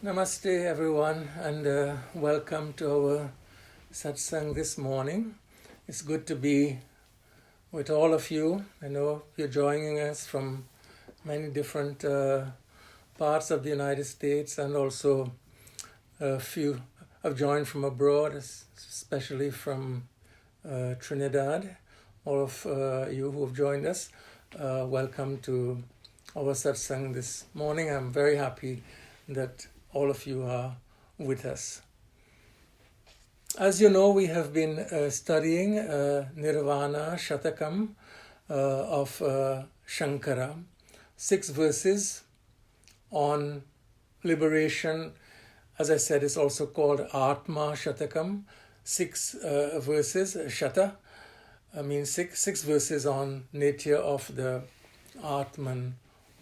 Namaste everyone, and welcome to our satsang this morning. It's good to be with all of you. I know you're joining us from many different parts of the United States, and also a few have joined from abroad, especially from Trinidad. All of you who have joined us, welcome to our satsang this morning. I'm very happy that all of you are with us. As you know, we have been studying Nirvana Shatkam of Shankara, 6 verses on liberation. As I said, it's also called Atma Shatkam, 6 verses, Shata, means 6 verses on nature of the Atman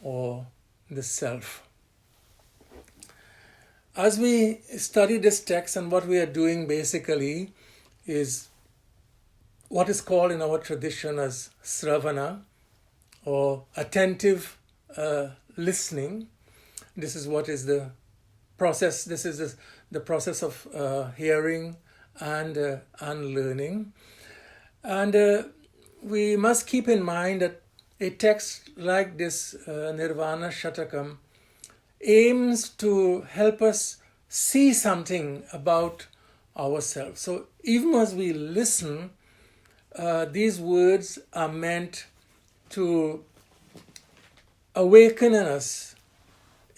or the self. As we study this text, and what we are doing basically is what is called in our tradition as sravana, or attentive listening. This is what is the process. This is the process of hearing and learning. And we must keep in mind that a text like this, Nirvana Shatkam, aims to help us see something about ourselves. So even as we listen, these words are meant to awaken in us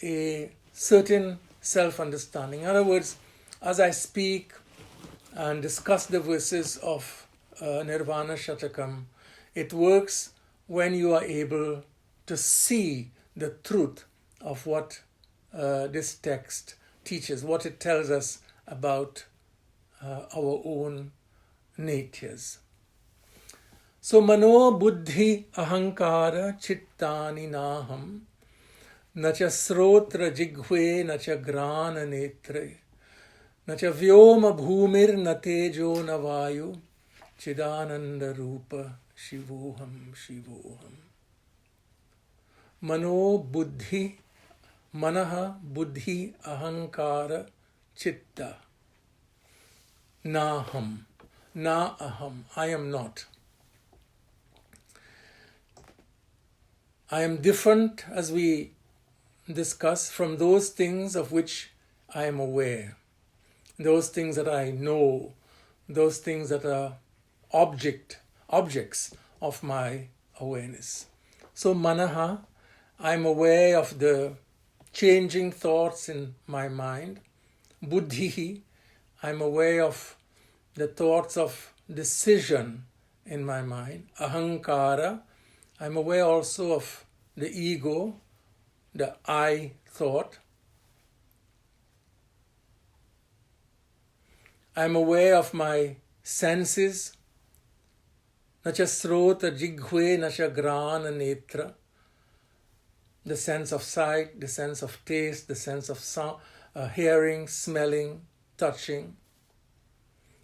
a certain self-understanding. In other words, as I speak and discuss the verses of Nirvana Shatkam, it works when you are able to see the truth of what this text teaches, what it tells us about our own natures. So, mano buddhi ahankara chittani naham nacha srotra jighve nacha grana netre nacha vyoma bhumir natejo navayu chidananda rupa shivoham shivoham. Mano buddhi, manaha buddhi ahankara chitta naham, na aham, I am not. I am different, as we discuss, from those things of which I am aware, those things that I know, those things that are objects of my awareness. So manaha, I am aware of the changing thoughts in my mind. Buddhi, I am aware of the thoughts of decision in my mind. Ahankara, I am aware also of the ego, the I thought. I am aware of my senses. Nacha srota jighve nacha grana netra. The sense of sight, the sense of taste, the sense of sound, hearing, smelling, touching.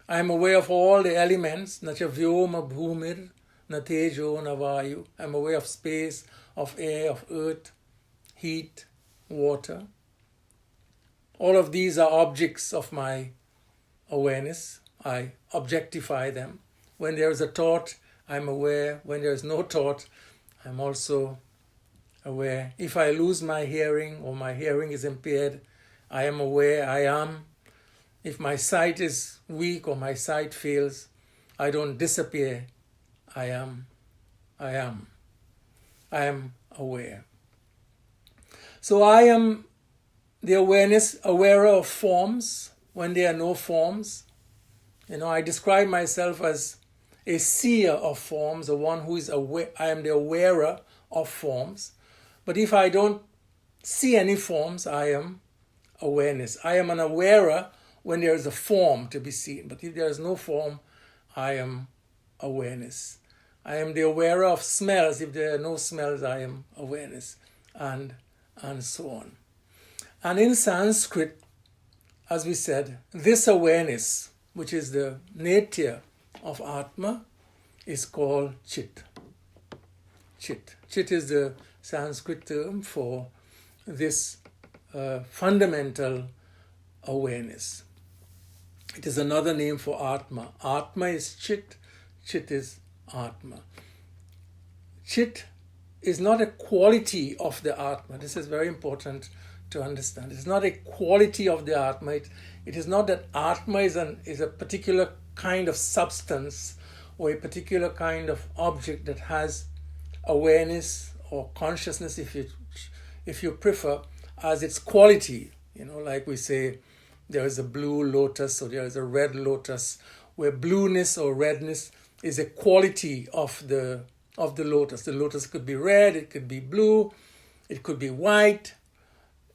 I am aware of all the elements. Nacha vyoma bhumir, natejo navayu. I am aware of space, of air, of earth, heat, water. All of these are objects of my awareness. I objectify them. When there is a thought, I am aware. When there is no thought, I am also aware. If I lose my hearing or my hearing is impaired, I am aware, I am. If my sight is weak or my sight fails, I don't disappear. I am aware. So I am the awareness, aware of forms when there are no forms. I describe myself as a seer of forms, or one who is aware. I am the awarer of forms. But if I don't see any forms, I am awareness. I am an awarer when there is a form to be seen. But if there is no form, I am awareness. I am the awarer of smells. If there are no smells, I am awareness. And so on. And in Sanskrit, as we said, this awareness, which is the nature of Atma, is called Chit. Chit. Chit is the Sanskrit term for this fundamental awareness. It is another name for Atma. Atma is Chit, Chit is Atma. Chit is not a quality of the Atma. This is very important to understand. It's not a quality of the Atma. It is not that Atma is a particular kind of substance or a particular kind of object that has awareness or consciousness, if you prefer, as its quality. Like we say, there is a blue lotus or there is a red lotus, where blueness or redness is a quality of the lotus. The lotus could be red, it could be blue, it could be white.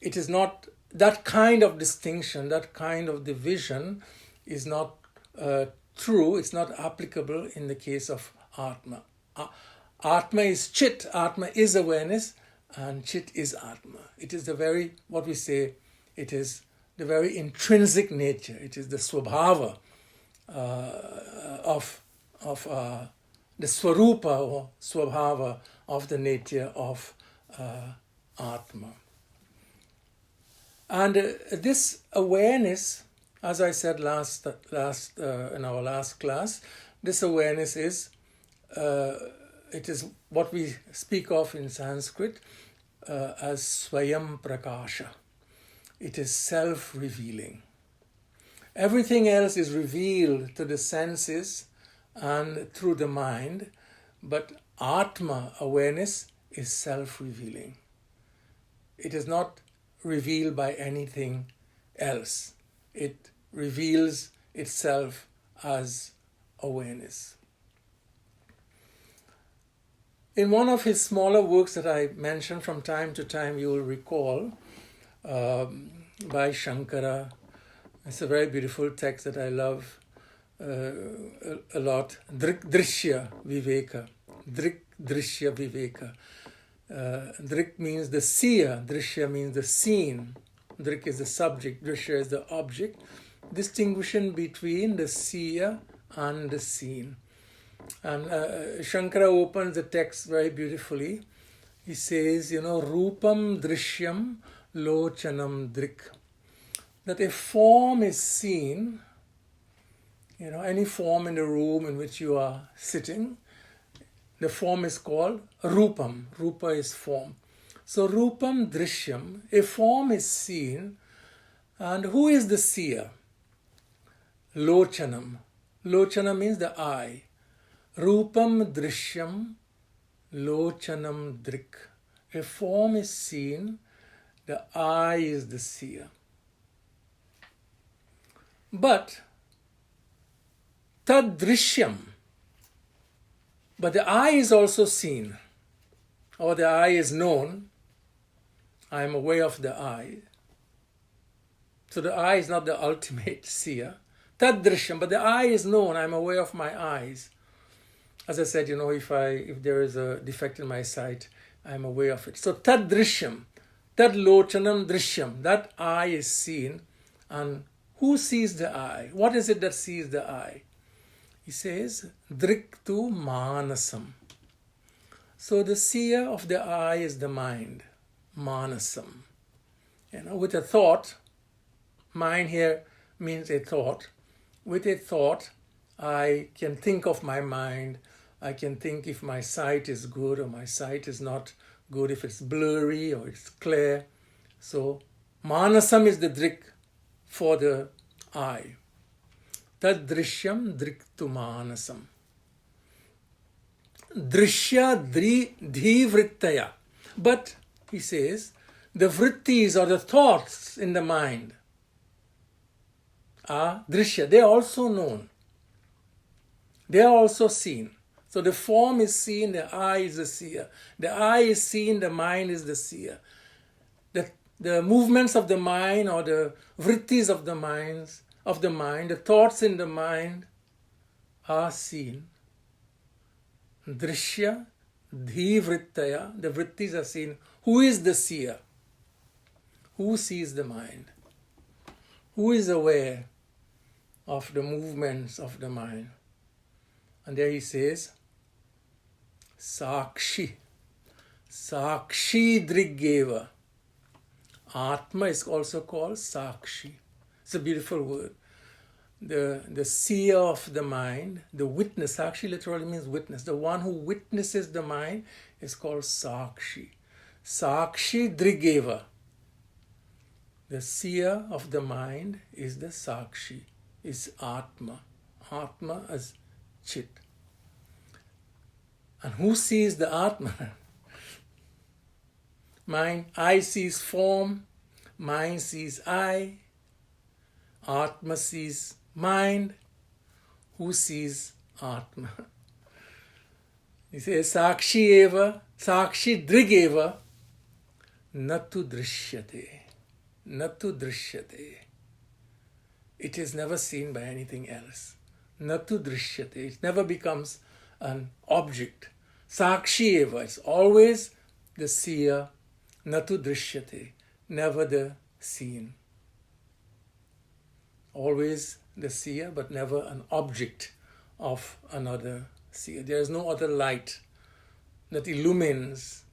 It is not that kind of distinction, that kind of division is not true, it's not applicable in the case of Atma. Atma is Chit, Atma is awareness, and Chit is Atma. It is it is the very intrinsic nature, it is the swabhava of the swarupa or swabhava of the nature of Atma. And this awareness, as I said last in our last class, this awareness is it is what we speak of in Sanskrit as Swayam Prakasha. It is self-revealing. Everything else is revealed to the senses and through the mind, but Atma, awareness, is self-revealing. It is not revealed by anything else. It reveals itself as awareness. In one of his smaller works that I mention from time to time, you will recall, by Shankara. It's a very beautiful text that I love a lot. Drishya Viveka. Drishya Viveka. Drik means the seer, Drishya means the seen. Drik is the subject, Drishya is the object. Distinguishing between the seer and the seen. And Shankara opens the text very beautifully. He says, Rupam Drishyam Lochanam Drik. That a form is seen, any form in the room in which you are sitting, the form is called Rupam. Rupa is form. So Rupam Drishyam, a form is seen, and who is the seer? Lochanam. Lochana means the eye. Rupam Drishyam Lochanam Drik. A form is seen, the eye is the seer. But tad drishyam, but the eye is also seen, or the eye is known. I am aware of the eye. So the eye is not the ultimate seer. Tad drishyam, but the eye is known. I am aware of my eyes. As I said, if there is a defect in my sight, I am aware of it. So tad drishyam, tad lochanam drishyam, that eye is seen. And who sees the eye? What is it that sees the eye? He says, driktu manasam. So the seer of the eye is the mind, manasam. With a thought, mind here means a thought. With a thought, I can think of my mind. I can think if my sight is good or my sight is not good, if it's blurry or it's clear. So manasam is the drik for the eye. Tad drishyam driktu manasam. Drishya dhi vrittaya. But, he says, the vrittis or the thoughts in the mind are drishya. They are also known. They are also seen. So the form is seen, the eye is the seer. The eye is seen, the mind is the seer. The movements of the mind or the vrittis of the mind, the thoughts in the mind are seen. Drishya, dhi vrittaya, the vrittis are seen. Who is the seer? Who sees the mind? Who is aware of the movements of the mind? And there he says, Sakshi. Sakshi driggeva. Atma is also called Sakshi. It's a beautiful word. The seer of the mind, the witness, Sakshi literally means witness. The one who witnesses the mind is called Sakshi. Sakshi Drigeva. The seer of the mind is the Sakshi, is Atma. Atma as Chit. And who sees the Atma? Mind, I sees form, mind sees I, Atma sees mind. Who sees Atma? He says, Sakshi eva, Sakshi Drigeva, natu drishyate. Natu drishyate. It is never seen by anything else. Natu drishyate. It never becomes an object. Sakshi eva. It's always the seer. Natu drishyate. Never the seen. Always the seer, but never an object of another seer. There is no other light that illumines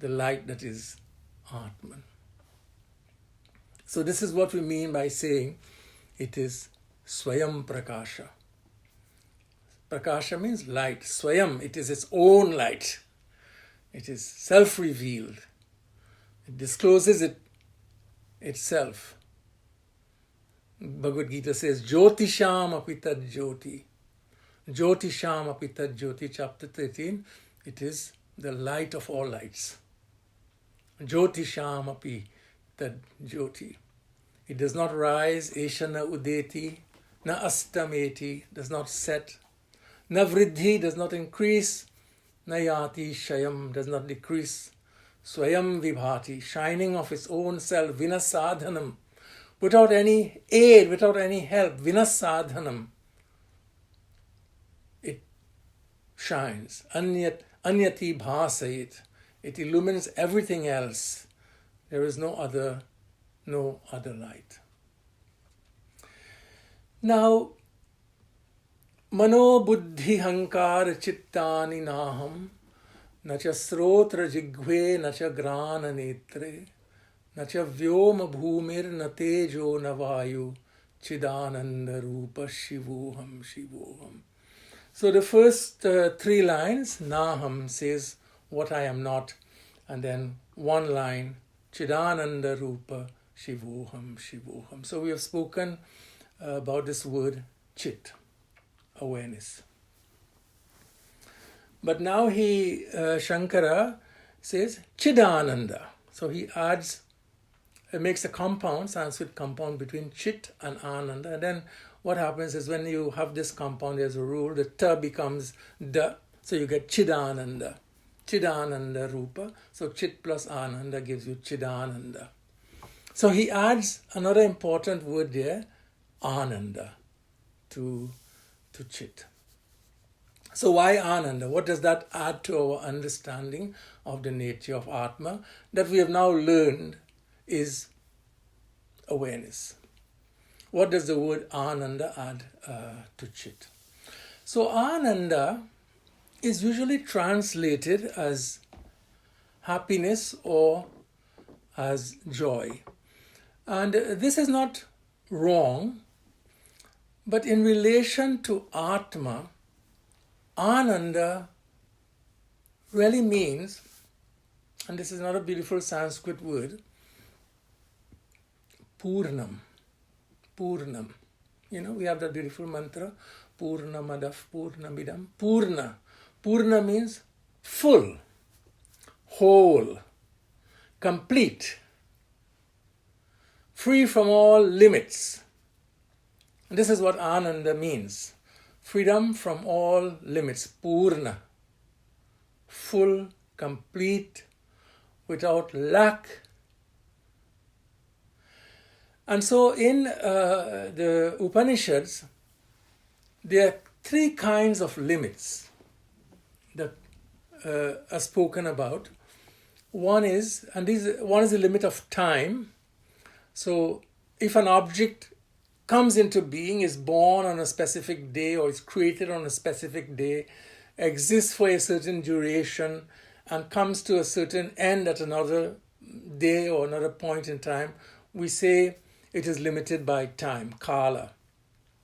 the light that is Atman. So this is what we mean by saying it is Swayam Prakasha. Prakasha means light. Swayam, it is its own light. It is self-revealed. It discloses it itself. Bhagavad Gita says, Jyotisham apitad jyoti. Jyotisham apitad jyoti, chapter 13. It is the light of all lights. Jyotisham apitad jyoti. It does not rise, Eshana udeti, na astameti, does not set, na vriddhi, does not increase, na yati shayam, does not decrease, swayam vibhati, shining of its own self, vinasadhanam, without any aid, without any help, vinasadhanam. It shines, anyati bhasayit, it illumines everything else. There is no other light. Now, mano buddhi hankar chittani naham, nacha srotra jigve, nacha grana netre, nacha vyoma bhumir natejo navayu, chidananda rupa shivoham shivoham. So the first three lines, naham says what I am not, and then one line, chidananda rupa shivoham shivoham. So we have spoken about this word chit, awareness. But now Shankara says chidananda. So he makes a compound, Sanskrit compound between chit and ananda. And then what happens is when you have this compound, there's a rule, the ta becomes da. So you get chidananda. Chidananda rupa. So chit plus ananda gives you chidananda. So he adds another important word there, ananda, to chit. So why ananda? What does that add to our understanding of the nature of Atma that we have now learned is awareness? What does the word ananda add to chit? So ananda is usually translated as happiness or as joy. And this is not wrong, but in relation to Atma, Ananda really means, and this is another beautiful Sanskrit word, Purnam. Purnam. You know, we have that beautiful mantra, Purnamadav Purnamidam. Purna. Purna means full, whole, complete, free from all limits. And this is what Ananda means. Freedom from all limits. Purna. Full, complete, without lack. And so in the Upanishads, there are three kinds of limits that are spoken about. One is the limit of time. So if an object comes into being, is born on a specific day or is created on a specific day, exists for a certain duration and comes to a certain end at another day or another point in time, we say it is limited by time, kala.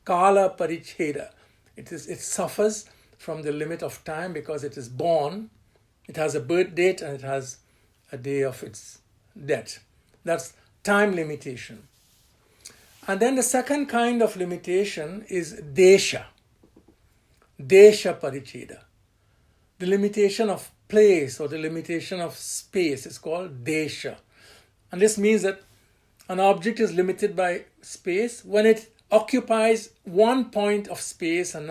Kala paricheda. It suffers from the limit of time because it is born, it has a birth date, and it has a day of its death. That's time limitation. And then the second kind of limitation is desha. Desha paricheda. The limitation of place or the limitation of space is called desha. And this means that an object is limited by space when it occupies one point of space and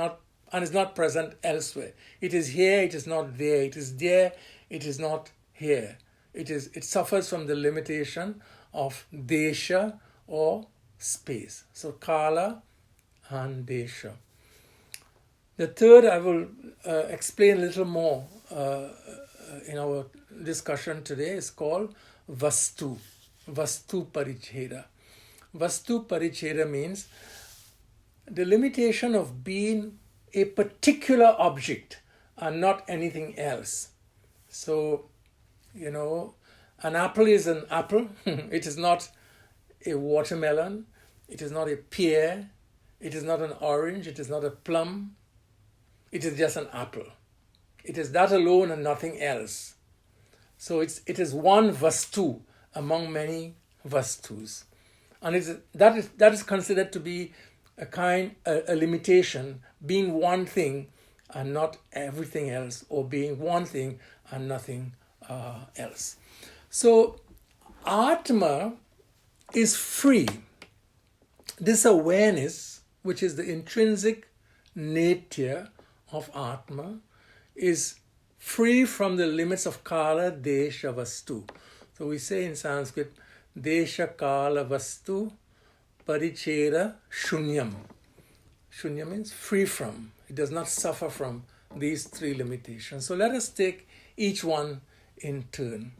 is not present elsewhere. It is here, it is not there. It is there, it is not here. It suffers from the limitation of desha or space. So kala and desha. The third I will explain a little more in our discussion today is called vastu. Vastu paricheda. Vastu paricheda means the limitation of being a particular object and not anything else. So, an apple is an apple. It is not a watermelon. It is not a pear. It is not an orange. It is not a plum. It is just an apple. It is that alone and nothing else. So it is one vastu among many vastus. And that is considered to be a limitation, being one thing and not everything else, or being one thing and nothing else. So Atma is free. This awareness, which is the intrinsic nature of Atma, is free from the limits of Kala, Desha, Vastu. So we say in Sanskrit, Desha, Kala, Vastu, Paricheda, Shunyam. Shunya means free from. It does not suffer from these three limitations. So let us take each one in turn.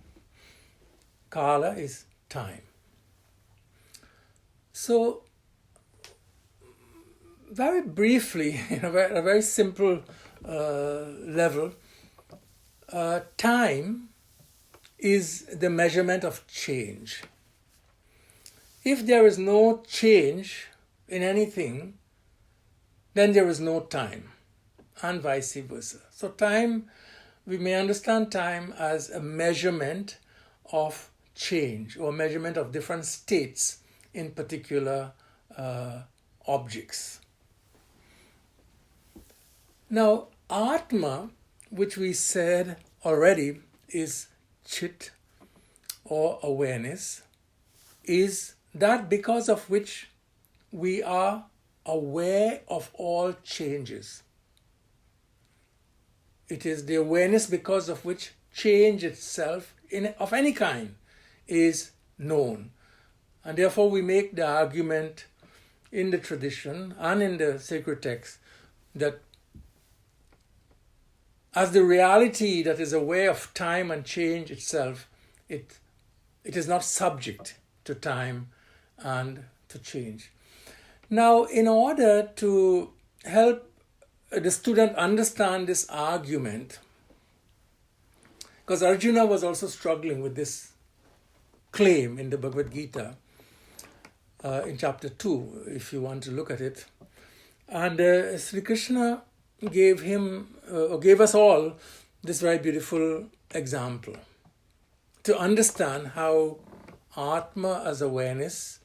Kala is time. So, very briefly, a very simple level, time is the measurement of change. If there is no change in anything, then there is no time, and vice versa. So time, we may understand time as a measurement of change or measurement of different states in particular objects. Now, Atma, which we said already is Chit or awareness, is that because of which we are aware of all changes. It is the awareness because of which change itself of any kind is known. And therefore we make the argument in the tradition and in the sacred text that as the reality that is aware of time and change itself, it is not subject to time and to change. Now, in order to help the student understand this argument, because Arjuna was also struggling with this claim in the Bhagavad Gita, in chapter 2, if you want to look at it. And Sri Krishna gave us all this very beautiful example to understand how Atma as awareness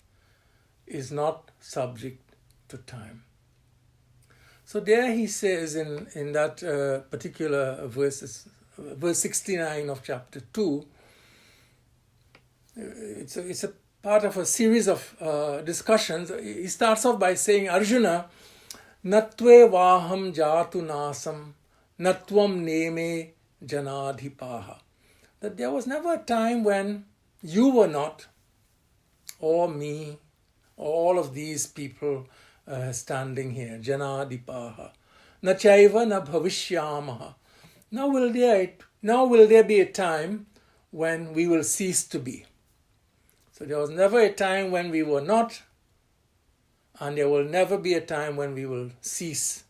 is not subject to time. So there he says in that particular verse 69 of chapter 2, it's a part of a series of discussions. He starts off by saying, Arjuna, Natve vaham jatu nasam, natvam neme janadhipaha. That there was never a time when you were not, or me, or all of these people standing here, janadhipaha. Na chaiva na bhavishyamaha. Now will there be a time when we will cease to be. So there was never a time when we were not, and there will never be a time when we will cease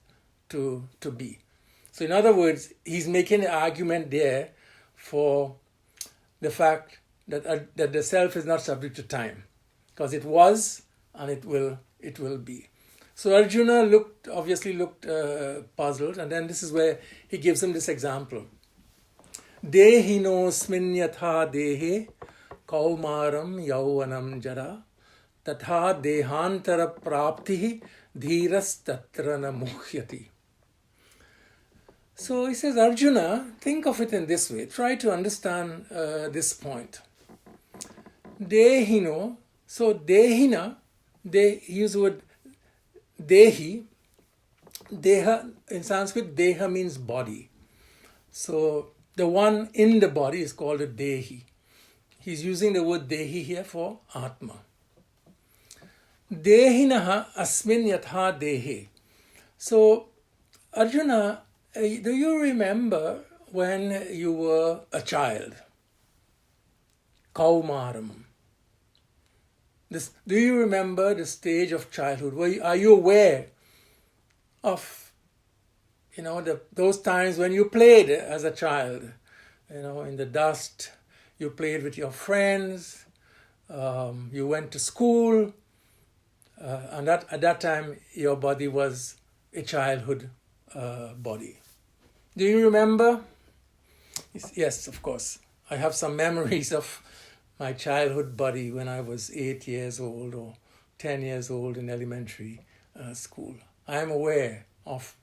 to be. So in other words, he's making an argument there for the fact that the self is not subject to time, because it was and it will be. So Arjuna obviously looked puzzled, and then this is where he gives him this example. Dehinosmin yatha dehe kaumaram yauvanam jara tatha dehantara praptihi dhiras tatra na muhyati. So he says, Arjuna, think of it in this way. Try to understand this point. Dehino, so dehina, he used the word dehi. Deha, in Sanskrit, deha means body. So the one in the body is called a dehi. He's using the word dehi here for Atma. Dehinaha asmin yatha dehe. So Arjuna, do you remember when you were a child? Kaumaram. Do you remember the stage of childhood? Are you aware of, those times when you played as a child? In the dust, you played with your friends, you went to school, and at that time your body was a childhood body. Do you remember? Yes, of course. I have some memories of my childhood body when I was 8 years old or 10 years old in elementary school. I am aware of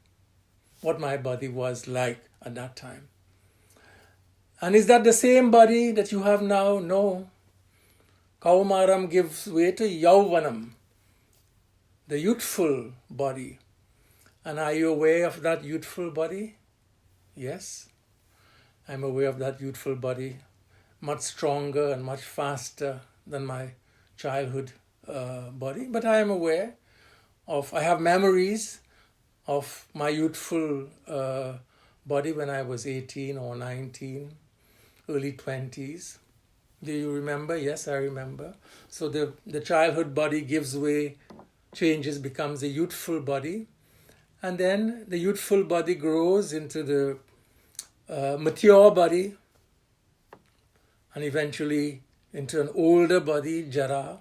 what my body was like at that time. And is that the same body that you have now? No. Kaumaram gives way to Yauvanam, the youthful body. And are you aware of that youthful body? Yes, I'm aware of that youthful body, much stronger and much faster than my childhood body. But I am aware I have memories of my youthful body when I was 18 or 19, early 20s. Do you remember? Yes, I remember. So the childhood body gives way, changes, becomes a youthful body. And then the youthful body grows into the mature body, and eventually into an older body, Jara.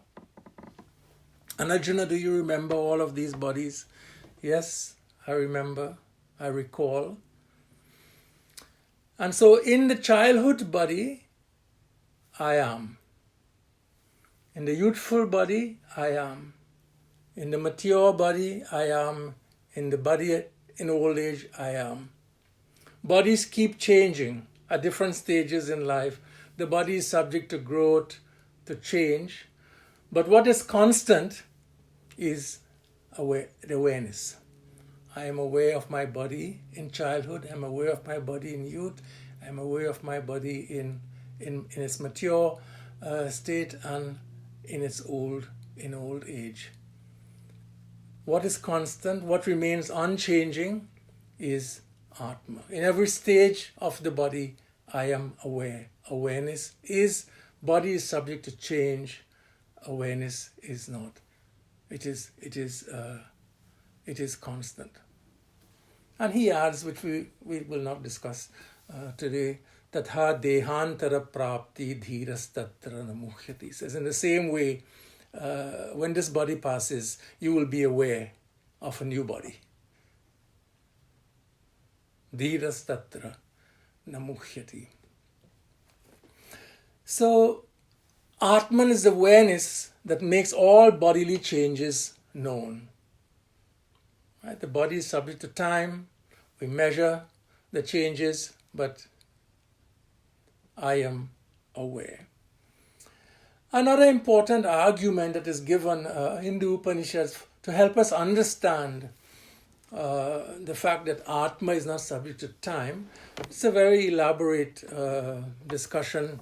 And Arjuna, do you remember all of these bodies? Yes, I remember, I recall. And so in the childhood body, I am. In the youthful body, I am. In the mature body, I am. In the body in old age, I am. Bodies keep changing at different stages in life. The body is subject to growth, to change. But what is constant is the awareness. I am aware of my body in childhood. I'm aware of my body in youth. I'm aware of my body in its mature state and in old age. What is constant, what remains unchanging is Atma. In every stage of the body, I am aware. Awareness is, body is subject to change. Awareness is not. It is constant. And he adds, which we will not discuss today, Tatha dehantara prapti dhiras tatra namuhyati. Says in the same way, when this body passes, you will be aware of a new body. Dhiras tatra namuhyati. So, Atman is the awareness that makes all bodily changes known. Right? The body is subject to time. We measure the changes, but I am aware. Another important argument that is given in the Upanishads to help us understand the fact that Atma is not subject to time, it's a very elaborate discussion.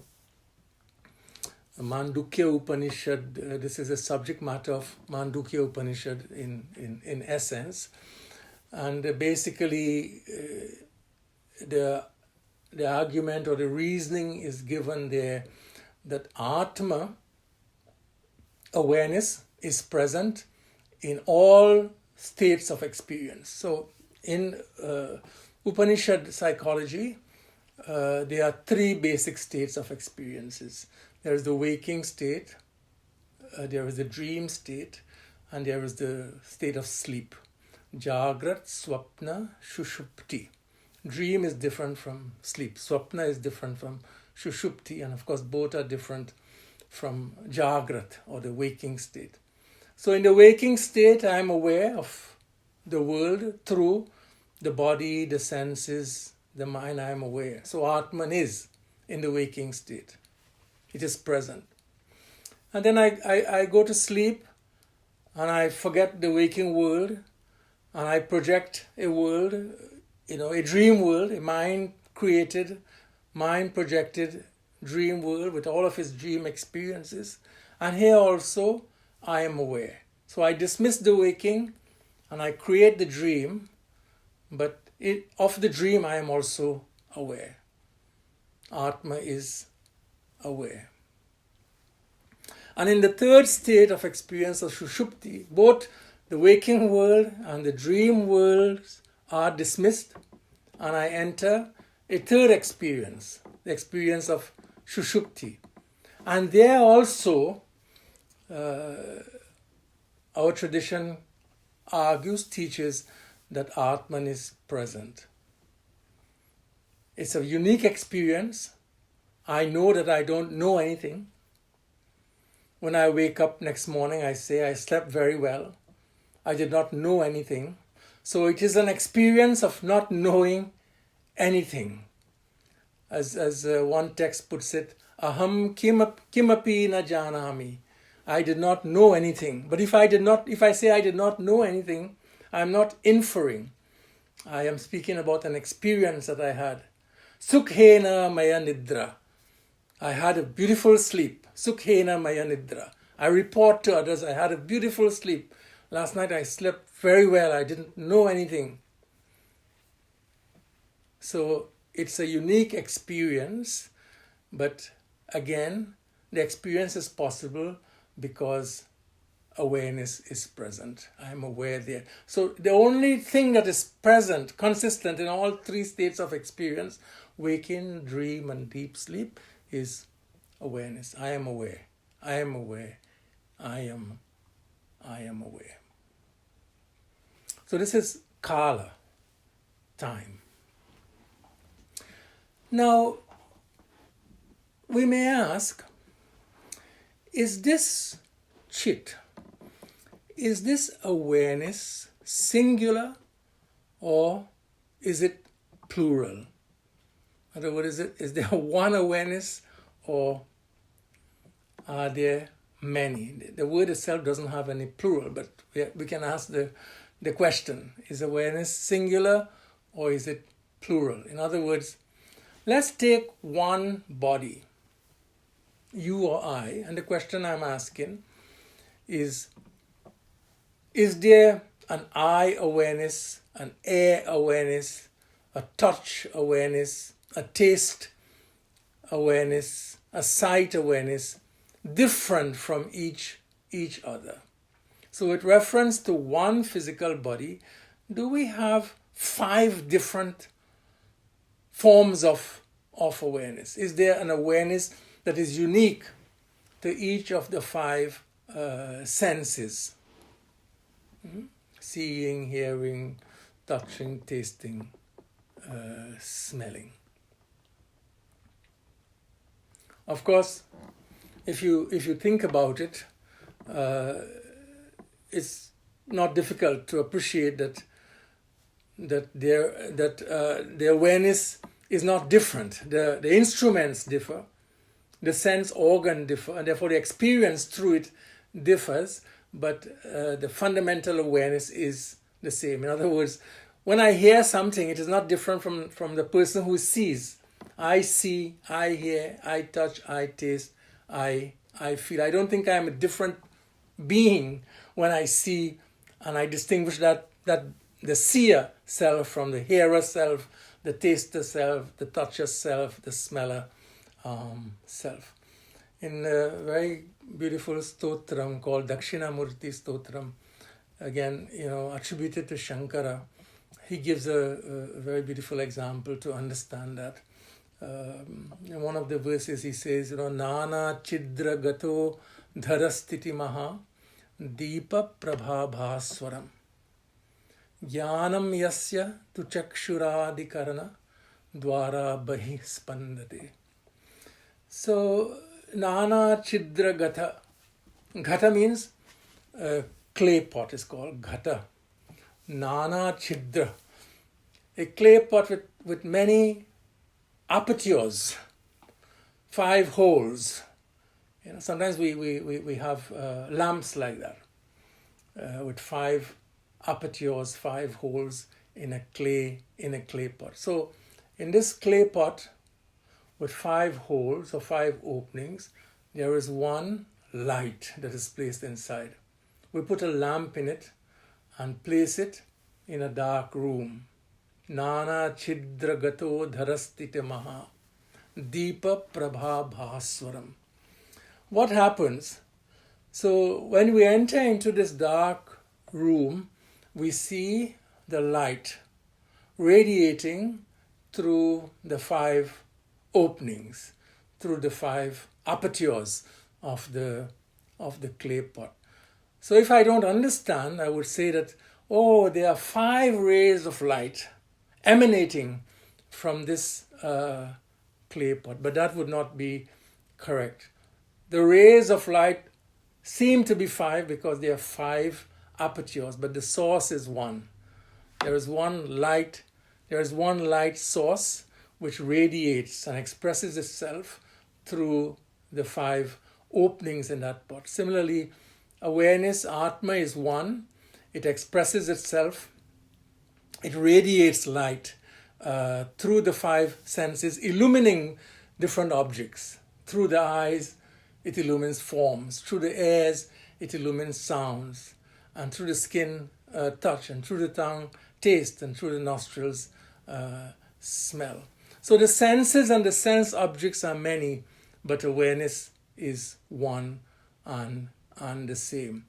Mandukya Upanishad, this is a subject matter of Mandukya Upanishad in essence. And basically the argument or the reasoning is given there that Atma, awareness, is present in all states of experience. So in Upanishad psychology, there are three basic states of experiences. There is the waking state, there is the dream state, and there is the state of sleep. Jagrat, Swapna, Shushupti. Dream is different from sleep. Swapna is different from Shushupti, and of course both are different from Jagrat, or the waking state. So in the waking state, I am aware of the world through the body, the senses, the mind. I am aware. So Atman is in the waking state. It is present. And then I go to sleep and I forget the waking world and I project a world, a dream world, a mind-created, mind-projected dream world with all of its dream experiences. And here also, I am aware. So I dismiss the waking and I create the dream, but of the dream I am also aware. Atma is aware. And in the third state of experience of Shushupti, both the waking world and the dream worlds are dismissed, and I enter a third experience, the experience of Shushupti. And there also, our tradition teaches that Atman is present. It's a unique experience. I know that I don't know anything. When I wake up next morning, I say I slept very well. I did not know anything. So it is an experience of not knowing anything. As one text puts it, aham kimapi na janami. I did not know anything. But if I say I did not know anything, I am not inferring. I am speaking about an experience that I had. Sukhena maya nidra. I had a beautiful sleep. Sukhena maya nidra. I report to others I had a beautiful sleep. Last night I slept very well. I didn't know anything. So it's a unique experience, but again, the experience is possible because awareness is present. I'm aware there. So the only thing that is present, consistent in all three states of experience, waking, dream, and deep sleep, is awareness. I am aware. I am aware. I am aware. So this is Kala, time. Now, we may ask, is this chit, is this awareness singular or is it plural? In other words, is there one awareness or are there many? The word itself doesn't have any plural, but we can ask the question, is awareness singular or is it plural? In other words, let's take one body, you or I, and the question I'm asking is there an eye awareness, an air awareness, a touch awareness, a taste awareness, a sight awareness, different from each other? So with reference to one physical body, do we have 5 different forms of awareness? Is there an awareness that is unique to each of the 5 senses? Seeing, hearing, touching, tasting, smelling. Of course, if you think about it, it's not difficult to appreciate that the awareness is not different. The instruments differ, the sense organ differ, and therefore the experience through it differs, but the fundamental awareness is the same. In other words, when I hear something, it is not different from the person who sees. I see, I hear, I touch, I taste, I feel. I don't think I am a different being when I see, and I distinguish that the seer self from the hearer self, the taster self, the toucher self, the smeller self. In a very beautiful stotram called Dakshinamurti Stotram, again, attributed to Shankara, he gives a very beautiful example to understand that. In one of the verses he says, Nana chidra gato dharastiti maha deepa prabha bhaswaram jnanam yasya tu chakshuradhikarana dwara bahi spandate. So, Nana chidra gata. Gata means clay pot is called gata. Nana chidra. A clay pot with many apertures, 5 holes. Sometimes we have lamps like that, with 5 apertures, 5 holes in a clay pot. So in this clay pot with 5 holes or 5 openings, there is one light that is placed inside. We put a lamp in it and place it in a dark room. Nana chidra gato dharastite maha deepa prabha bhaswaram. What happens? So when we enter into this dark room, we see the light radiating through the 5 openings, through the 5 apertures of the clay pot. So if I don't understand, I would say that, there are 5 rays of light emanating from this clay pot, but that would not be correct. The rays of light seem to be 5 because there are 5 apertures, but the source is one. There is one light source which radiates and expresses itself through the 5 openings in that pot. Similarly, awareness, Atma, is one. It expresses itself. It radiates light through the 5 senses, illumining different objects. Through the eyes, it illumines forms. Through the ears, it illumines sounds. And through the skin, touch. And through the tongue, taste. And through the nostrils, smell. So the senses and the sense objects are many, but awareness is one and the same.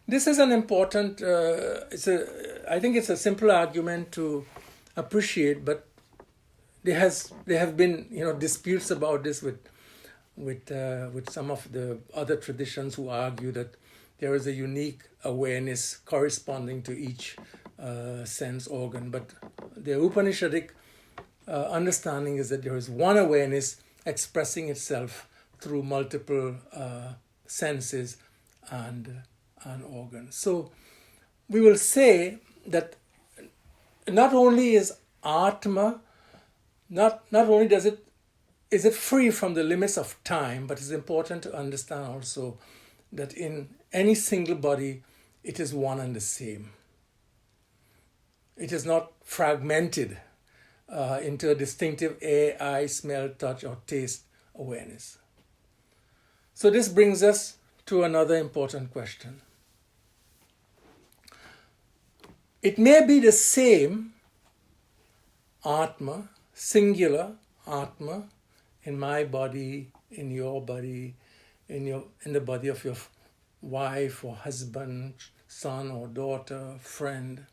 This is an important, I think it's a simple argument to appreciate, but there have been disputes about this with some of the other traditions who argue that there is a unique awareness corresponding to each sense organ. But the Upanishadic understanding is that there is one awareness expressing itself through multiple senses and organs. So we will say that not only is Atma, not only is it free from the limits of time, but it's important to understand also that in any single body, it is one and the same. It is not fragmented into a distinctive air, eye, smell, touch, or taste awareness. So this brings us to another important question. It may be the same Atma, singular Atma, in my body, in your body, in the body of your wife or husband, son or daughter, friend.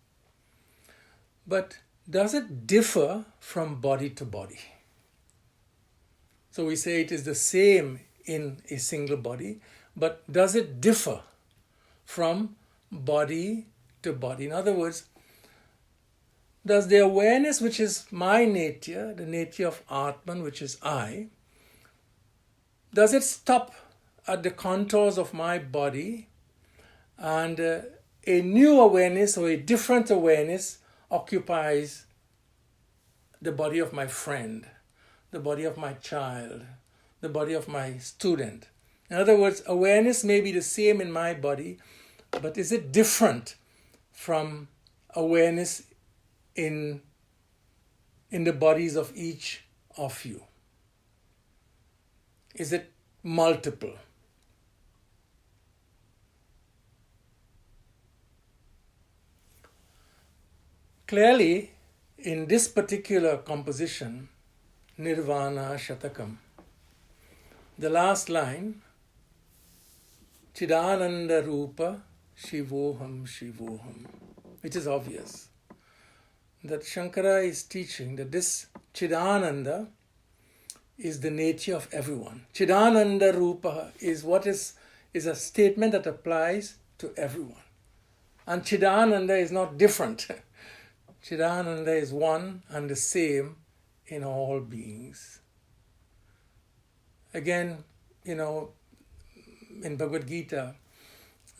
But does it differ from body to body? So we say it is the same in a single body, but does it differ from body to body? In other words, does the awareness which is my nature, the nature of Atman, which is I, does it stop at the contours of my body and a new awareness or a different awareness occupies the body of my friend, the body of my child, the body of my student? In other words, awareness may be the same in my body, but is it different from awareness in the bodies of each of you? Is it multiple? Clearly, in this particular composition, Nirvana Shatkam, the last line, Chidananda Rupa Shivoham Shivoham, it is obvious that Shankara is teaching that this Chidananda is the nature of everyone. Chidananda Rupa is a statement that applies to everyone. And Chidananda is not different. Chidananda is one and the same in all beings. Again, in Bhagavad Gita,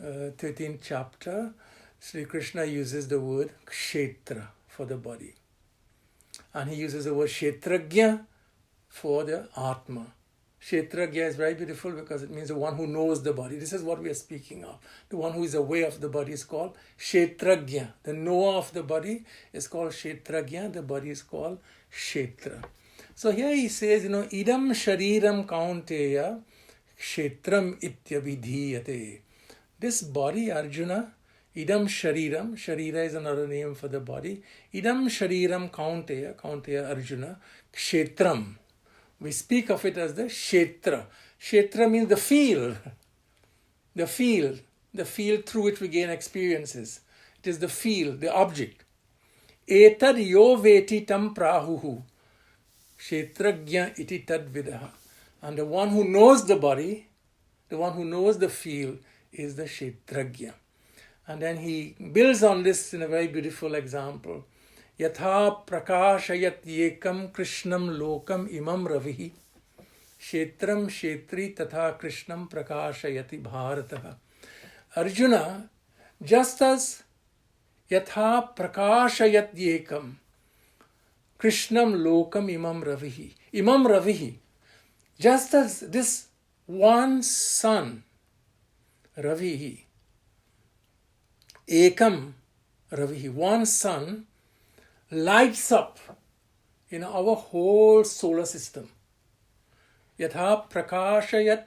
13th chapter, Sri Krishna uses the word kshetra for the body. And he uses the word kshetragya for the Atma. Kshetragya is very beautiful because it means the one who knows the body. This is what we are speaking of. The one who is aware of the body is called kshetragya. The knower of the body is called kshetragya. The body is called kshetra. So here he says, idam shariram kaunteya kshetram ityabhidhiyate. This body, Arjuna, idam shariram, sharira is another name for the body. Idam shariram kaunteya Arjuna, kshetram. We speak of it as the kshetra. Kshetra means the field. The field through which we gain experiences. It is the field, the object. Etad yo veti tam prahuhu. Kshetragya iti tad vidaha. And the one who knows the body, the one who knows the field, is the kshetragya. And then he builds on this in a very beautiful example. Yatha prakashayat yekam krishnam lokam imam ravihi kshetram kshetri tatha krishnam prakashayati bharataha. Arjuna, just as yatha prakashayat yekam krishnam lokam imam ravihi, just as this one sun, ravihi, ekam ravihi, one sun, lights up our whole solar system. Yatha prakashayat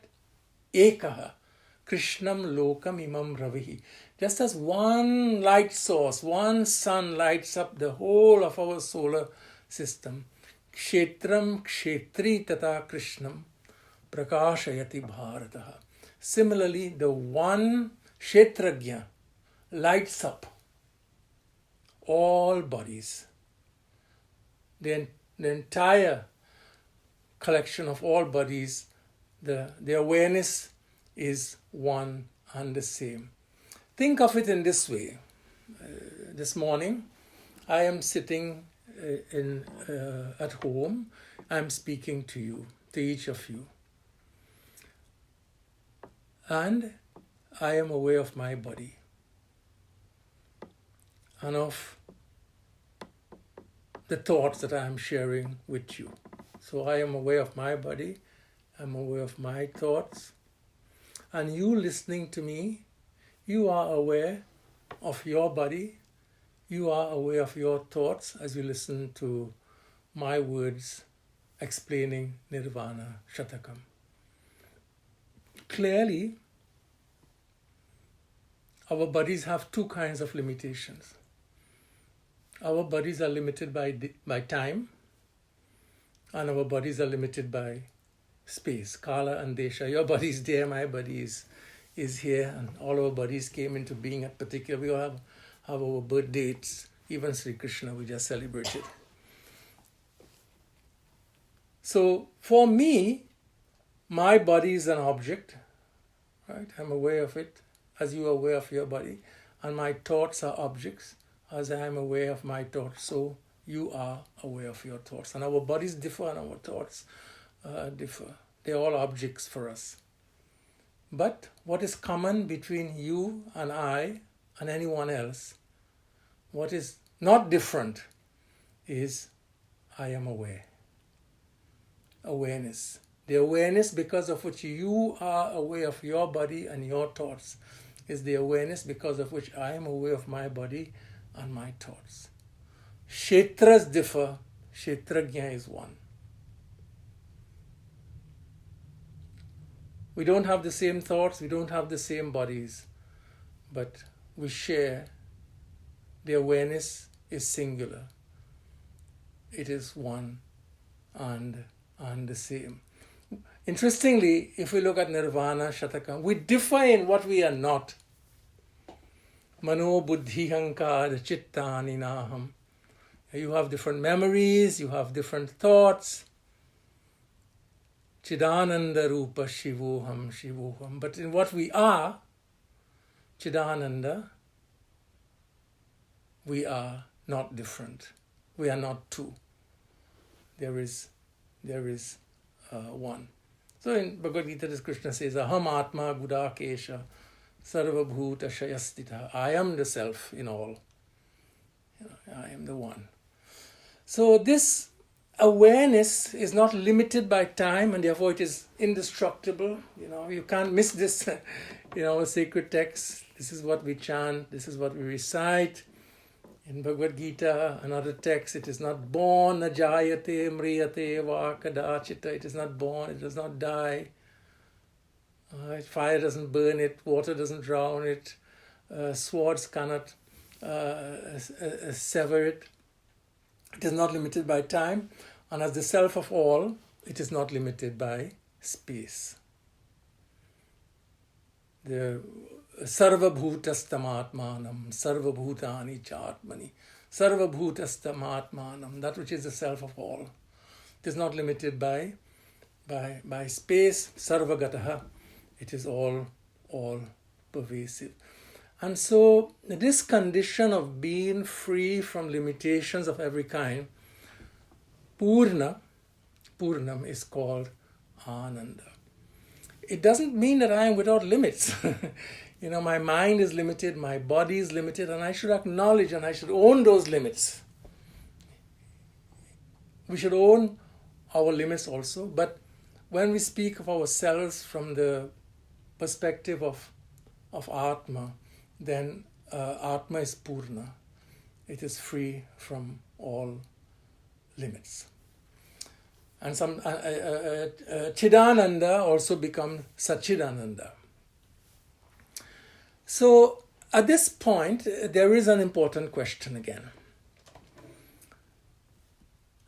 ekaha krishnam lokam imam ravihi. Just as one light source, one sun lights up the whole of our solar system. Kshetram kshetri tata krishnam prakashayati bharataha. Similarly, the one kshetragya lights up all bodies. The entire collection of all bodies, the awareness is one and the same. Think of it in this way. This morning, I am sitting at home. I am speaking to you, to each of you. And I am aware of my body and of the thoughts that I am sharing with you. So I am aware of my body, I'm aware of my thoughts, and you listening to me, you are aware of your body, you are aware of your thoughts as you listen to my words explaining Nirvana Shatkam. Clearly, our bodies have two kinds of limitations. Our bodies are limited by time, and our bodies are limited by space, kala and desha. Your body is there, my body is here, and all our bodies came into being at particular. We all have our birth dates, even Sri Krishna we just celebrated. So for me, my body is an object, right? I'm aware of it as you are aware of your body, and my thoughts are objects as I am aware of my thoughts. So you are aware of your thoughts. And our bodies differ and our thoughts differ. They're all objects for us. But what is common between you and I and anyone else, what is not different, is I am aware. Awareness. The awareness because of which you are aware of your body and your thoughts is the awareness because of which I am aware of my body and my thoughts. Kshetras differ, Kshetragya is one. We don't have the same thoughts, we don't have the same bodies, but we share. The awareness is singular. It is one and the same. Interestingly, if we look at Nirvana Shatkam, we differ in what we are not. Mano buddhi hankar chittani naham. You have different memories, you have different thoughts, Chidananda Rupa Shivoham Shivoham. But in what we are, Chidananda, we are not different. We are not two. There is one. So in Bhagavad Gita, this Krishna says, Aham Atma Gudakesha Sarva Bhuta Shayastita. I am the self in all. I am the one. So this awareness is not limited by time, and therefore it is indestructible. You can't miss this. A sacred text. This is what we chant. This is what we recite. In Bhagavad Gita, another text, it is not born, na jayate, mriyate, va kadachita. It is not born, it does not die. Fire doesn't burn it, water doesn't drown it, swords cannot sever it. It is not limited by time, and as the self of all, it is not limited by space. The Sarva Bhutastamatmanam, Sarva Bhutani Chatmani, Sarva Bhutastamatmanam, that which is the self of all. It is not limited by space, Sarvagataha. It is all pervasive. And so this condition of being free from limitations of every kind, Purnam is called Ananda. It doesn't mean that I am without limits. My mind is limited, my body is limited, and I should acknowledge and I should own those limits. We should own our limits also, but when we speak of ourselves from the perspective of Atma, then Atma is Purna. It is free from all limits. And some Chidananda also becomes Sachidananda. So at this point, there is an important question again.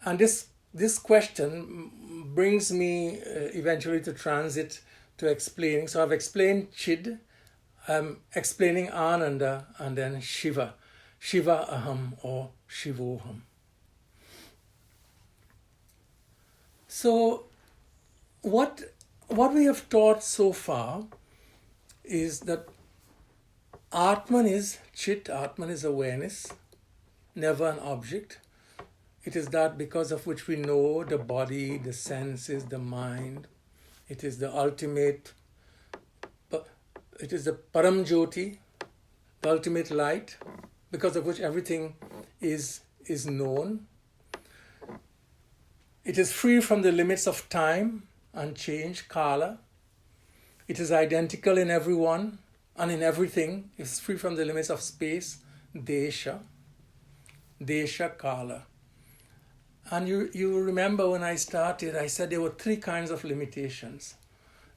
And this question brings me eventually to transit to explaining. So I've explained Chid, I'm explaining Ananda, and then Shiva. Shiva Aham or Shivoham. So what we have taught so far is that Atman is Chit, Atman is awareness, never an object. It is that because of which we know the body, the senses, the mind. It is the ultimate, it is the Param Jyoti, the ultimate light, because of which everything is known. It is free from the limits of time and change, Kala. It is identical in everyone and in everything. It is free from the limits of space, Desha, Kala. And you remember when I started, I said there were three kinds of limitations.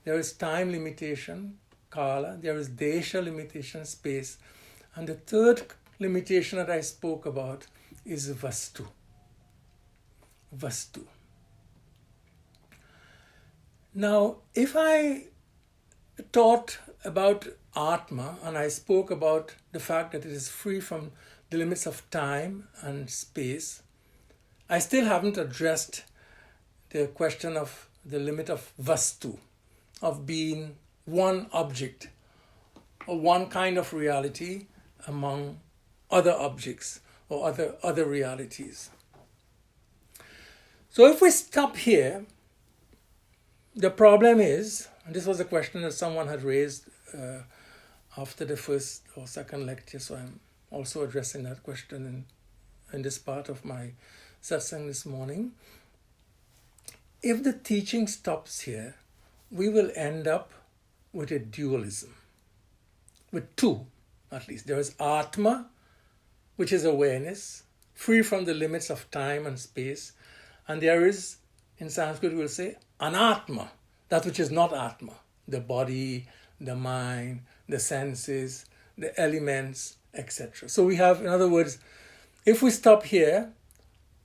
There is time limitation, Kala. There is Desha limitation, space. And the third limitation that I spoke about is Vastu. Now, if I taught about Atma and I spoke about the fact that it is free from the limits of time and space, I still haven't addressed the question of the limit of Vastu, of being one object or one kind of reality among other objects or other realities. So if we stop here, the problem is, and this was a question that someone had raised after the first or second lecture, so I'm also addressing that question in this part of my satsang this morning. If the teaching stops here, we will end up with a dualism, with two at least. There is Atma, which is awareness, free from the limits of time and space, and there is, in Sanskrit we'll say, Anatma, that which is not Atma, the body, the mind, the senses, the elements, etc. So we have, in other words, if we stop here,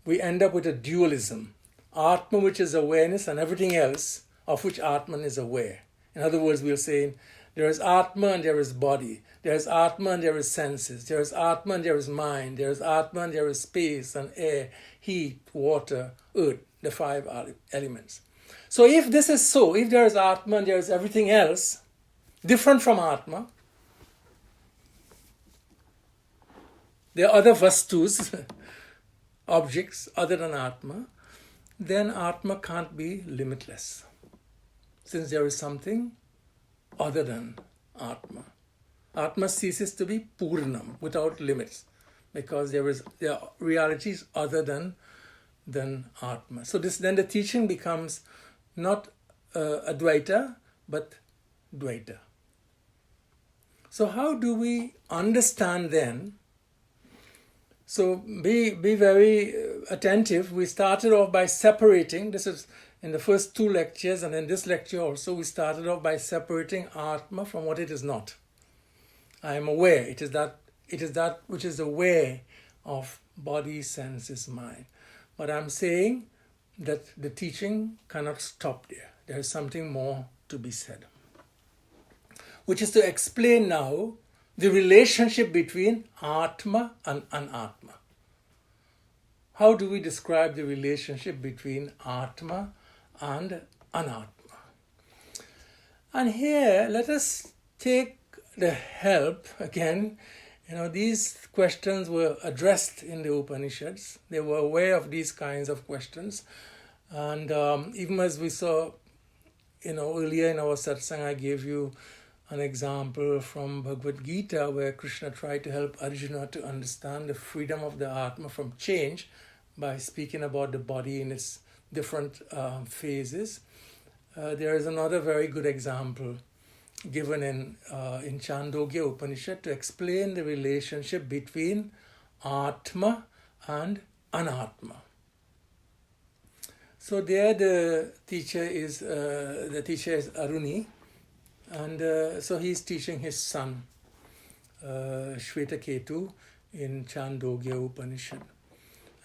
we end up with a dualism. Atma, which is awareness, and everything else of which Atman is aware. In other words, we're saying there is Atma and there is body. There is Atma and there is senses. There is Atma and there is mind. There is Atma and there is space and air, heat, water, earth, the five elements. So if this is so, if there is Atma and there is everything else different from Atma, there are other vastus, objects other than Atma, then Atma can't be limitless, since there is something other than Atma. Atma ceases to be Purnam, without limits, because there are realities other than Atma. So then the teaching becomes not Advaita, but Dvaita. So how do we understand then? So be very attentive. We started off by separating. This is in the first two lectures, and in this lecture also, we started off by separating Atma from what it is not. I am aware. It is that which is aware of body, senses, mind. But I'm saying that the teaching cannot stop there. There is something more to be said, which is to explain now the relationship between Atma and Anatma. How do we describe the relationship between Atma and Anatma? And here, let us take the help again. These questions were addressed in the Upanishads. They were aware of these kinds of questions. And even as we saw, earlier in our satsang, I gave you an example from Bhagavad Gita where Krishna tried to help Arjuna to understand the freedom of the Atma from change by speaking about the body in its different phases. There is another very good example given in Chandogya Upanishad to explain the relationship between Atma and Anatma. So there the teacher is Aruni, and so he's teaching his son Shvetaketu in Chandogya Upanishad.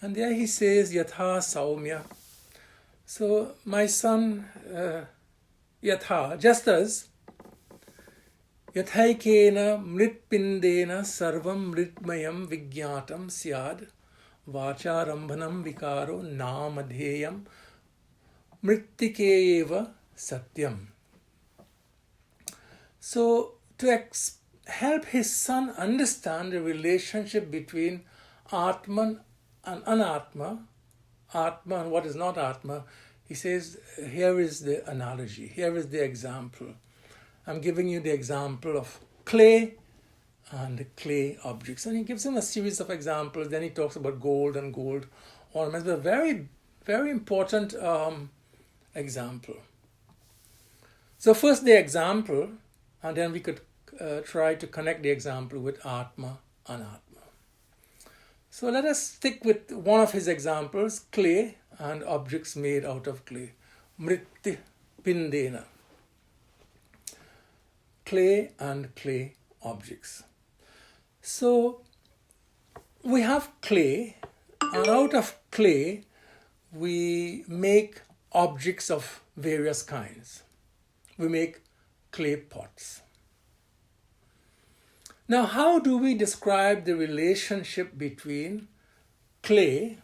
And there he says, Yatha Saumya. So my son, Yatha, just as Yathaikena mritpindena sarvam mritmayam vigyatam syad vacharambhanam vikaro namadheyam mritikeyeva satyam. So to help his son understand the relationship between Atman and Anatma, Atma and what is not Atma, he says, here is the analogy, here is the example. I'm giving you the example of clay and clay objects. And he gives him a series of examples. Then he talks about gold and gold ornaments. But a very, very important example. So first the example, and then we could try to connect the example with Atma, Anatma. So let us stick with one of his examples, clay and objects made out of clay. Mritti Pindena. Clay and clay objects. So we have clay, and out of clay we make objects of various kinds. We make clay pots. Now, how do we describe the relationship between clay,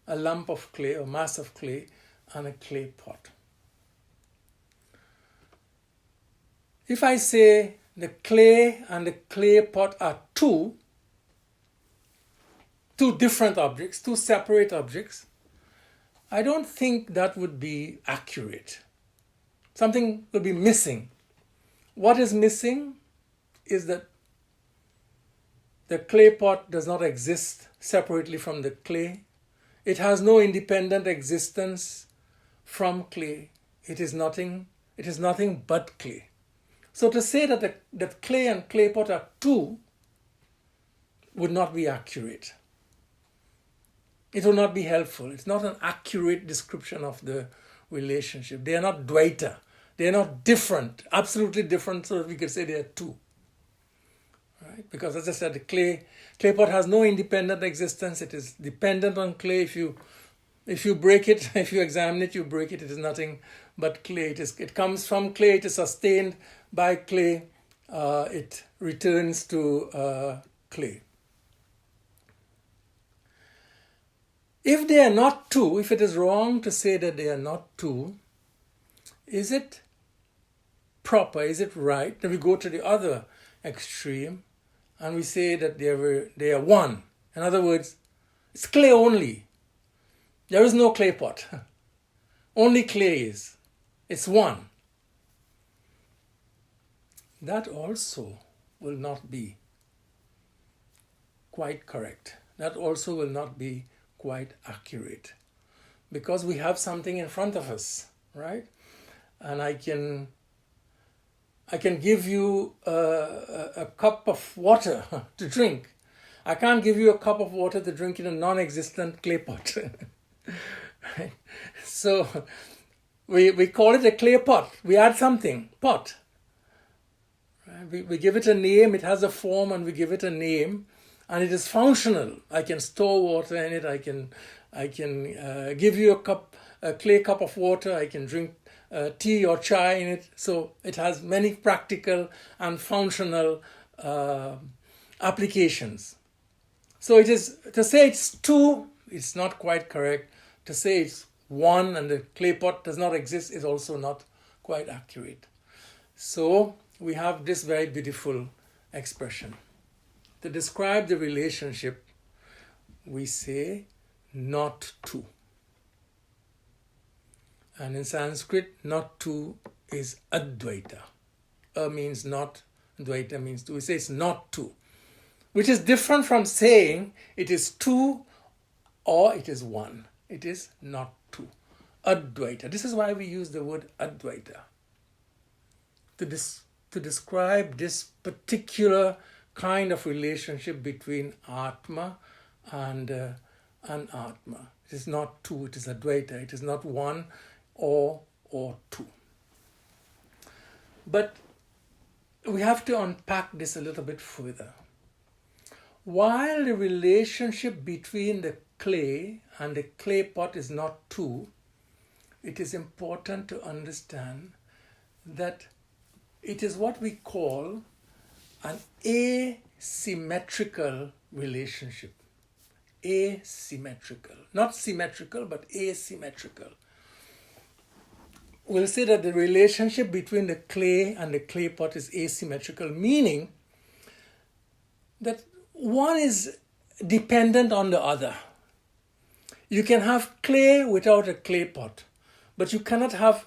a lump of clay or mass of clay, and a clay pot? If I say the clay and the clay pot are two different objects, two separate objects, I don't think that would be accurate. Something would be missing. What is missing is that the clay pot does not exist separately from the clay. It has no independent existence from clay. It is nothing but clay. So to say that clay and clay pot are two would not be accurate. It will not be helpful. It's not an accurate description of the relationship. They are not Dvaita. They are not different, absolutely different, so that we could say they are two. Right? Because as I said, the clay pot has no independent existence. It is dependent on clay. If you break it, if you examine it, you break it. It is nothing but clay. It comes from clay. It is sustained by clay. It returns to clay. If they are not two, if it is wrong to say that they are not two, is it proper, is it right? Then we go to the other extreme and we say that they are one. In other words, it's clay only. There is no clay pot. Only clay is. It's one. That also will not be quite correct. That also will not be quite accurate. Because we have something in front of us, right? And I can give you a cup of water to drink. I can't give you a cup of water to drink in a non-existent clay pot. Right? So we call it a clay pot. We add something, pot. Right? We give it a name, it has a form, and we give it a name, and it is functional. I can store water in it. I can give you a clay cup of water. I can drink tea or chai in it. So it has many practical and functional applications. So it is, to say it's two, it's not quite correct. To say it's one and the clay pot does not exist is also not quite accurate. So we have this very beautiful expression. To describe the relationship, we say not two. And in Sanskrit, not two is advaita. Means not, dvaita means two. We say it's not two, which is different from saying it is two or it is one. It is not two. Advaita. This is why we use the word advaita. To describe this particular kind of relationship between Atma and Atma. It is not two, it is advaita. It is not one or two. But we have to unpack this a little bit further. While the relationship between the clay and the clay pot is not two, it is important to understand that it is what we call an asymmetrical relationship. Asymmetrical. Not symmetrical, but asymmetrical. We'll say that the relationship between the clay and the clay pot is asymmetrical, meaning that one is dependent on the other. You can have clay without a clay pot, but you cannot have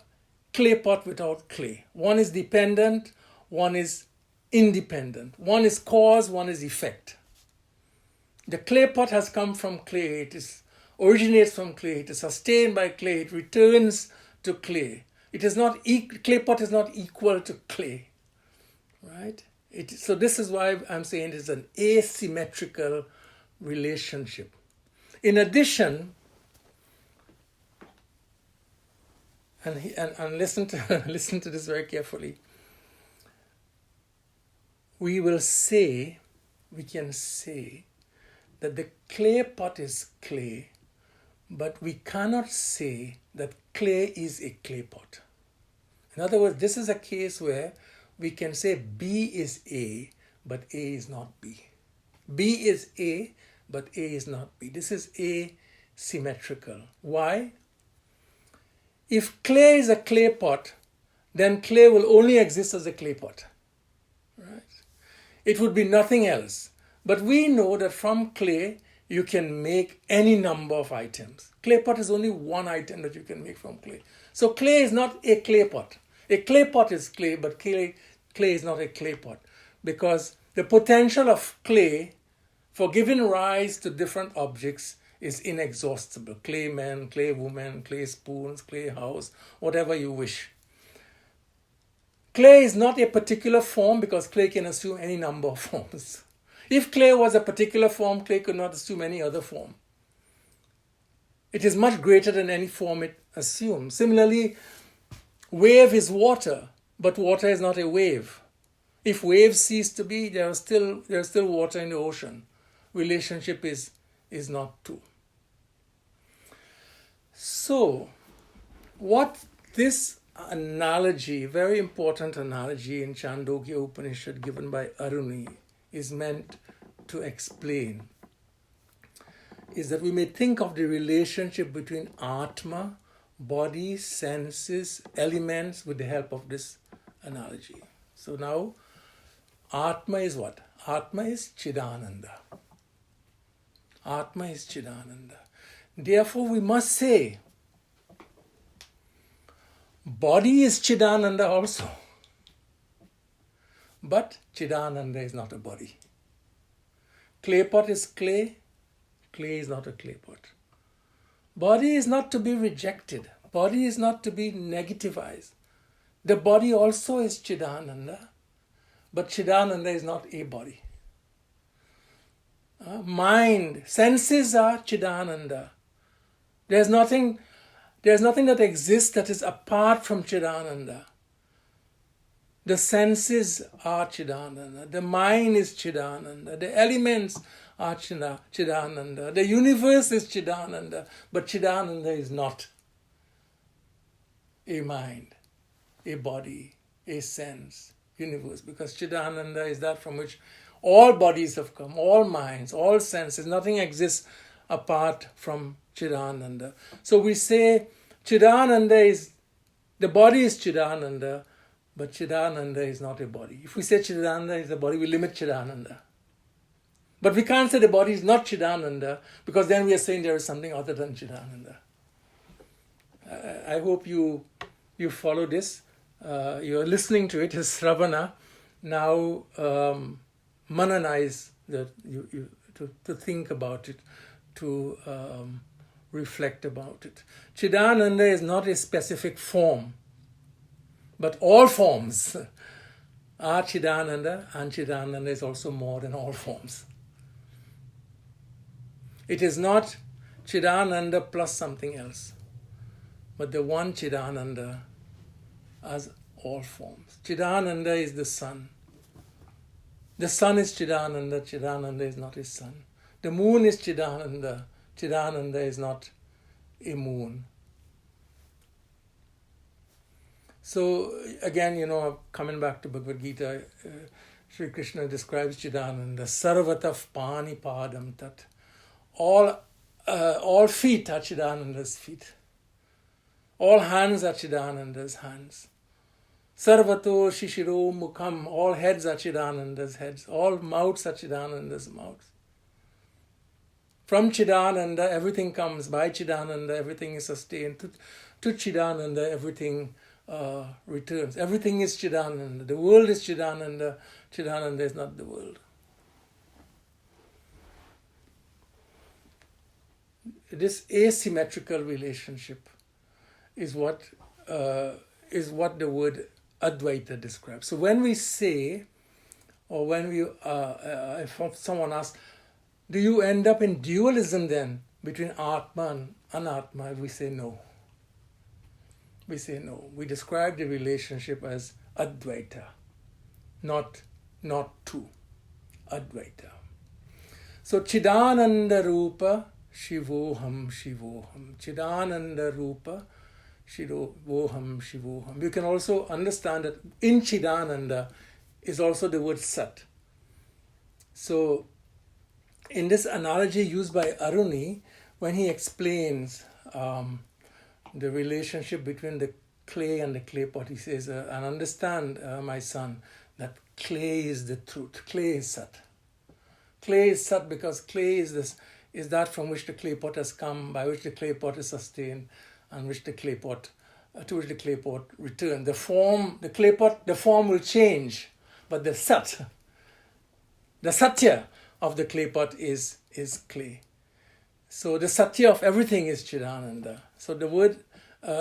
clay pot without clay. One is dependent, one is independent. One is cause, one is effect. The clay pot has come from clay. It originates from clay. It is sustained by clay. It returns to clay. It is not clay pot is not equal to clay, right? So this is why I'm saying it is an asymmetrical relationship. In addition, and listen to this very carefully. We can say that the clay pot is clay, but we cannot say that clay is a clay pot. In other words, this is a case where we can say B is A, but A is not B. B is A, but A is not B. This is asymmetrical. Why? If clay is a clay pot, then clay will only exist as a clay pot. Right? It would be nothing else. But we know that from clay, you can make any number of items. Clay pot is only one item that you can make from clay. So clay is not a clay pot. A clay pot is clay, but clay is not a clay pot. Because the potential of clay for giving rise to different objects is inexhaustible. Clay man, clay woman, clay spoons, clay house, whatever you wish. Clay is not a particular form because clay can assume any number of forms. If clay was a particular form, clay could not assume any other form. It is much greater than any form it assumes. Similarly, wave is water, but water is not a wave. If waves cease to be, there is still water in the ocean. Relationship is not two. So, what this analogy, very important analogy in Chandogya Upanishad given by Aruni, is meant to explain is that we may think of the relationship between Atma, body, senses, elements with the help of this analogy. So now, Atma is what? Atma is Chidananda. Atma is Chidananda. Therefore, we must say, body is Chidananda also. But Chidananda is not a body. Clay pot is clay. Clay is not a clay pot. Body is not to be rejected. Body is not to be negativized. The body also is Chidananda. But Chidananda is not a body. Mind, senses are Chidananda. There's nothing that exists that is apart from Chidananda. The senses are Chidananda. The mind is Chidananda. The elements are Chidananda. The universe is Chidananda. But Chidananda is not a mind, a body, a sense, universe. Because Chidananda is that from which all bodies have come, all minds, all senses. Nothing exists apart from Chidananda. So we say Chidananda is, the body is Chidananda, but Chidananda is not a body. If we say Chidananda is a body, we limit Chidananda. But we can't say the body is not Chidananda, because then we are saying there is something other than Chidananda. I hope you follow this. You're listening to it as Sravana. Now mananize that to think about it, to reflect about it. Chidananda is not a specific form, but all forms are Chidananda, and Chidananda is also more than all forms. It is not Chidananda plus something else, but the one Chidananda as all forms. Chidananda is the sun. The sun is Chidananda, Chidananda is not his sun. The moon is Chidananda, Chidananda is not a moon. So again, coming back to Bhagavad Gita, Sri Krishna describes Chidananda, Sarvataf Pani Padam Tat. All feet are Chidananda's feet. All hands are Chidananda's hands. Sarvato Shishiro Mukham, all heads are Chidananda's heads. All mouths are Chidananda's mouths. From Chidananda, everything comes. By Chidananda, everything is sustained. To Chidananda, everything returns. Everything is Chidananda. The world is Chidananda. Chidananda is not the world. This asymmetrical relationship is what the word Advaita describes. So when we say, or when we, if someone asks, do you end up in dualism then between Atma and Anatma? We say no. We say no. We describe the relationship as Advaita, not two. Advaita. So Chidananda Rupa Shivoham Shivoham. Chidananda Rupa Shivoham Shivoham. You can also understand that in Chidananda is also the word Sat. So in this analogy used by Aruni, when he explains the relationship between the clay and the clay pot, he says, and understand, my son, that clay is the truth. Clay is Sat. Clay is Sat because clay is that from which the clay pot has come, by which the clay pot is sustained, and which the clay pot, to which the clay pot returns. The form will change, but the Sat, the Satya of the clay pot is clay. So the Satya of everything is Chidananda. So the word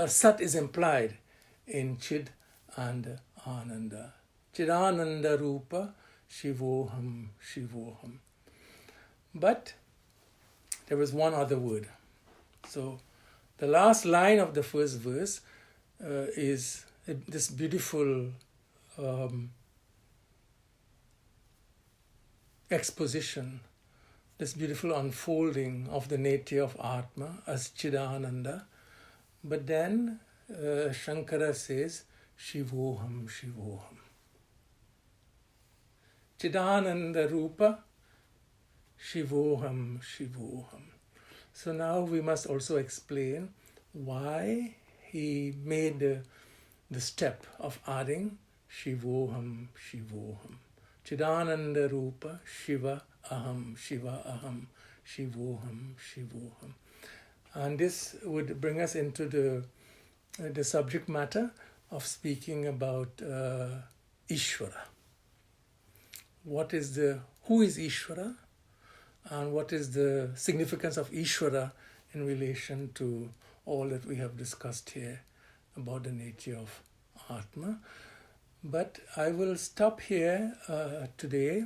Sat is implied in Chid and Ananda. Chidananda Rupa Shivoham Shivoham. But there was one other word. So the last line of the first verse is this beautiful exposition, this beautiful unfolding of the nature of Atma as Chidananda. But then Shankara says, Shivoham Shivoham. Chidananda Rupa Shivoham Shivoham. So now we must also explain why he made the step of adding Shivoham, Shivoham. Chidananda Rupa, Shiva Aham, Shivoham, Shivoham. And this would bring us into the subject matter of speaking about Ishvara. Who is Ishvara, and what is the significance of Ishvara in relation to all that we have discussed here about the nature of Atma. But I will stop here today.